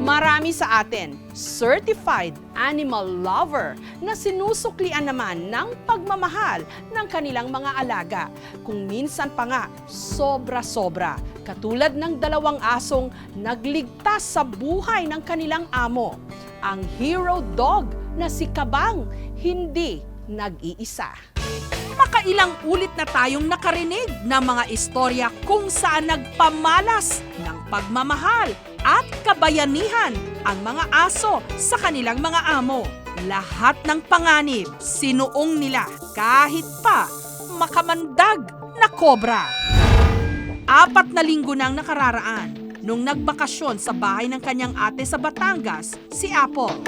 Marami sa atin, certified animal lover na sinusuklian naman ng pagmamahal ng kanilang mga alaga. Kung minsan pa nga, sobra-sobra. Katulad ng dalawang asong nagligtas sa buhay ng kanilang amo. Ang hero dog na si Kabang, hindi nag-iisa. Makailang ulit na tayong nakarinig ng mga istorya kung saan nagpamalas ng pagmamahal at kabayanihan ang mga aso sa kanilang mga amo. Lahat ng panganib, sinuong nila kahit pa makamandag na kobra. 4 na linggo nang nakararaan nung nagbakasyon sa bahay ng kanyang ate sa Batangas, si Apple.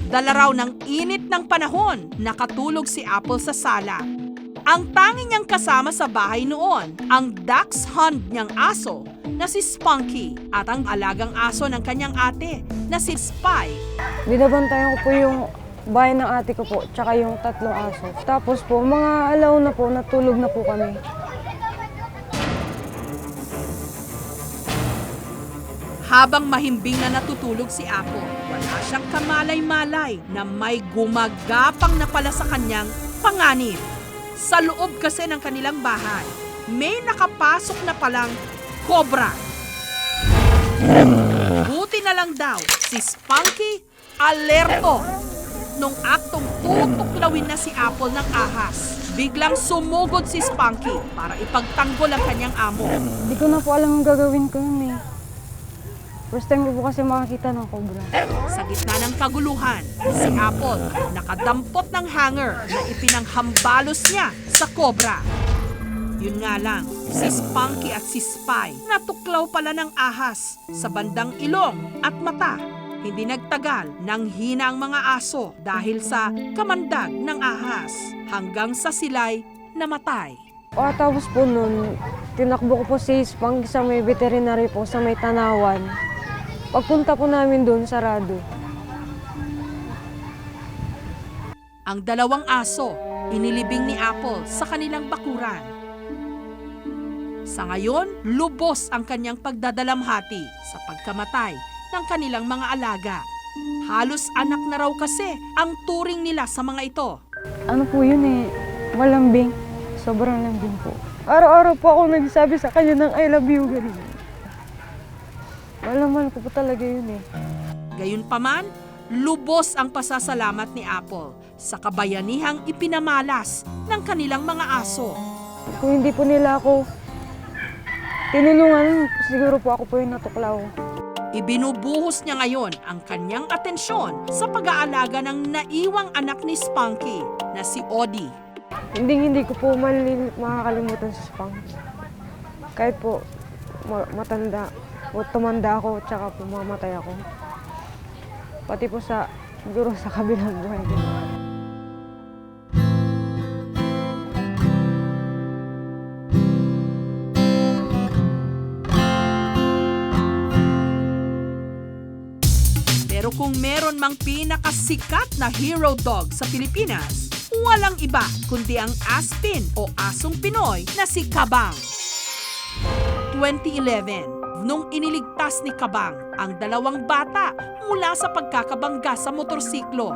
Dala raw ng init ng panahon, nakatulog si Apple sa sala. Ang tanging niyang kasama sa bahay noon, ang dachshund niyang aso na si Spunky at ang alagang aso ng kanyang ate na si Spy. Binabantayan ko po yung bahay ng ate ko po, tsaka yung 3 aso. Tapos po, mga alauna po, natulog na po kami. Habang mahimbing na natutulog si Apple, wala siyang kamalay-malay na may gumagapang na pala sa kanyang panganib. Sa loob kasi ng kanilang bahay, may nakapasok na palang kobra. Buti na lang daw, si Spunky alerto. Nung aktong tutuklawin na si Apple ng ahas, biglang sumugod si Spunky para ipagtanggol ang kanyang amo. Hindi ko na po alam ang gagawin ko yun eh. First time ko po kasi makakita ng cobra. Sa gitna ng kaguluhan, si Apple nakadampot ng hanger na ipinanghambalos niya sa kobra. Yun nga lang, si Spunky at si Spy natuklaw pala ng ahas sa bandang ilong at mata. Hindi nagtagal nang hina ang mga aso dahil sa kamandag ng ahas hanggang sa sila'y namatay. Tapos po nun, tinakbo ko po si Spunky sa may veterinary po, sa may Tanawan. Pagpunta po namin doon, sarado. Ang 2 aso, inilibing ni Apple sa kanilang bakuran. Sa ngayon, lubos ang kanyang pagdadalamhati sa pagkamatay ng kanilang mga alaga. Halos anak na raw kasi ang turing nila sa mga ito. Ano po yun eh, malambing. Sobrang lambing po. Araw-araw po ako nagsasabi sa kanya ng I love you, ganun. Malaman ko po talaga yun eh. Gayunpaman, lubos ang pasasalamat ni Apple sa kabayanihang ipinamalas ng kanilang mga aso. Kung hindi po nila ako tinulungan, siguro po ako po yung natuklaw. Ibinubuhos niya ngayon ang kanyang atensyon sa pag-aalaga ng naiwang anak ni Spunky na si Odie. Hindi ko po makakalimutan si Spunky. Kahit po matanda, o tumanda ako, tsaka po mamatay ako. Pati po siguro sa kabilang buhay din. Pero kung meron mang pinakasikat na hero dog sa Pilipinas, walang iba kundi ang Aspin o asong Pinoy na si Kabang. 2011, nung iniligtas ni Kabang ang 2 bata mula sa pagkakabangga sa motorsiklo.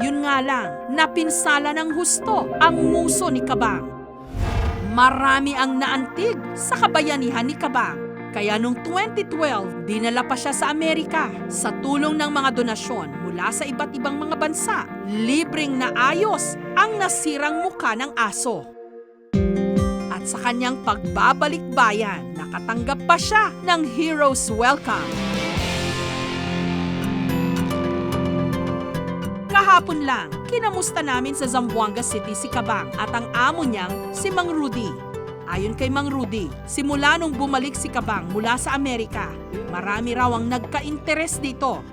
Yun nga lang, napinsala ng husto ang muso ni Kabang. Marami ang naantig sa kabayanihan ni Kabang. Kaya nung 2012, dinala pa siya sa Amerika sa tulong ng mga donasyon mula sa iba't ibang mga bansa. Libreng naayos ang nasirang mukha ng aso. At sa kanyang pagbabalik bayan, nakatanggap pa siya ng Hero's Welcome. Kahapon lang, kinamusta namin sa Zamboanga City si Kabang at ang amo niyang si Mang Rudy. Ayon kay Mang Rudy, simula nung bumalik si Kabang mula sa Amerika, marami raw ang nagka-interes dito.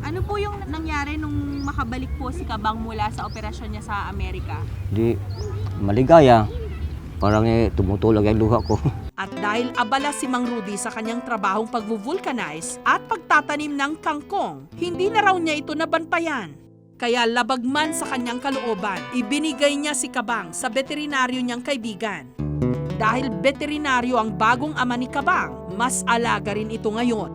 Ano po yung nangyari nung makabalik po si Kabang mula sa operasyon niya sa Amerika? Di maligaya. Parang tumutulog ang luha ko. At dahil abala si Mang Rudy sa kanyang trabahong pag-vulcanize at pagtatanim ng kangkong, hindi na raw niya ito nabantayan. Kaya labag man sa kanyang kalooban, ibinigay niya si Kabang sa veterinaryo niyang kaibigan. Dahil veterinaryo ang bagong ama ni Kabang, mas alaga rin ito ngayon.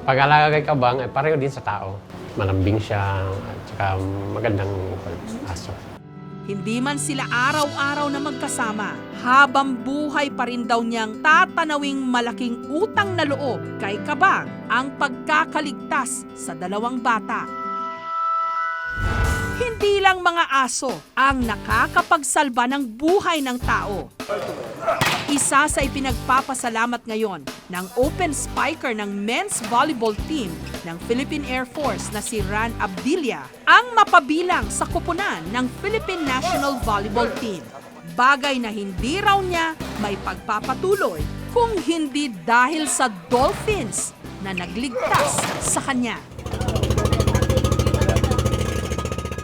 Pag-alaga kay kabang ay pareho din sa tao. Malambing siya at saka magandang aso. Hindi man sila araw-araw na magkasama, habang buhay pa rin daw niyang tatanawing malaking utang na loob kay Kabang ang pagkakaligtas sa dalawang bata. Hindi lang mga aso ang nakakapagsalba ng buhay ng tao. Isa sa ipinagpapasalamat ngayon ng open spiker ng men's volleyball team ng Philippine Air Force na si Ran Abdilla ang mapabilang sa koponan ng Philippine National Volleyball Team. Bagay na hindi raw niya may pagpapatuloy kung hindi dahil sa Dolphins na nagligtas sa kanya.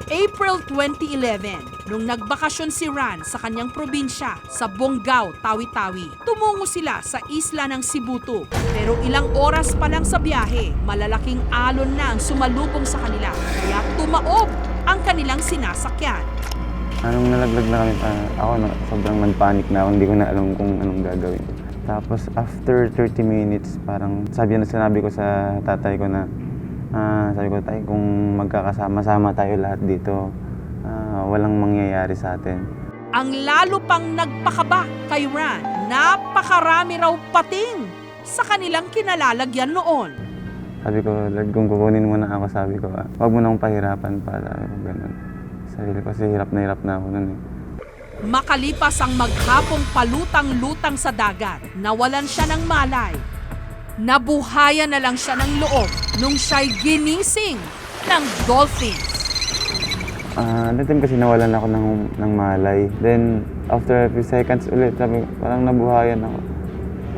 April 2011, nung nagbakasyon si Ran sa kanyang probinsya sa Bonggao, Tawi-Tawi, tumungo sila sa isla ng Sibutu. Pero ilang oras pa lang sa biyahe, malalaking alon na ang sumalubong sa kanila, kaya tumaob ang kanilang sinasakyan. Anong nalaglag na kami, sobrang nagpanik na ako, hindi ko na alam kung anong gagawin. Tapos after 30 minutes, parang sinabi ko sa tatay ko na, sabi ko, tay, kung magkakasama-sama tayo lahat dito, walang mangyayari sa atin. Ang lalo pang nagpakaba kay Ran, napakarami raw pating sa kanilang kinalalagyan noon. Sabi ko, Lord, kung kukunin mo na ako, sabi ko, wag mo na akong pahirapan pa, sabi ko, ganun. Sabi ko, kasi hirap na ako nun eh. Makalipas ang maghapong palutang-lutang sa dagat, nawalan siya ng malay. Nabuhayan na lang siya ng loob nung siya'y ginising ng dolphins. That time kasi nawalan ako ng malay. Then, after a few seconds ulit, sabi ko, parang nabuhayan ako.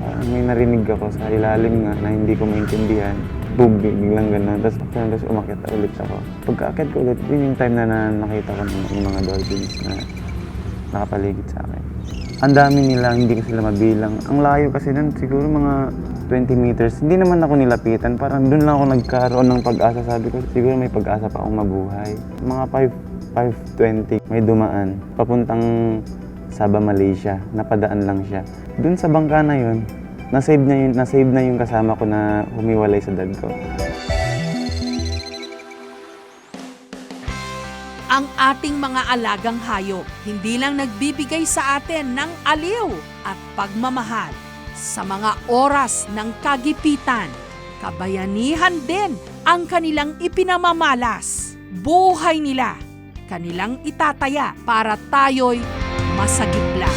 Parang may narinig ako sa ilalim nga na hindi ko maintindihan. Biglang gano'n. Tapos umakyat ulit ako. Pagka-akyat ko ulit, yun yung time na nakita ko ng mga dolphins na nakapaligid sa akin. Ang dami nila, hindi ko sila mabilang. Ang layo kasi nun, siguro mga 20 meters. Hindi naman ako nilapitan. Parang doon lang ako nagkaroon ng pag-asa. Sabi ko, siguro may pag-asa pa akong mabuhay. Mga 5:20, may dumaan. Papuntang Sabah, Malaysia. Napadaan lang siya. Doon sa bangka na yun, nasave na yung kasama ko na humiwalay sa dad ko. Ang ating mga alagang hayop, hindi lang nagbibigay sa atin ng aliw at pagmamahal. Sa mga oras ng kagipitan, kabayanihan din ang kanilang ipinamamalas. Buhay nila, kanilang itataya para tayo'y masagipla.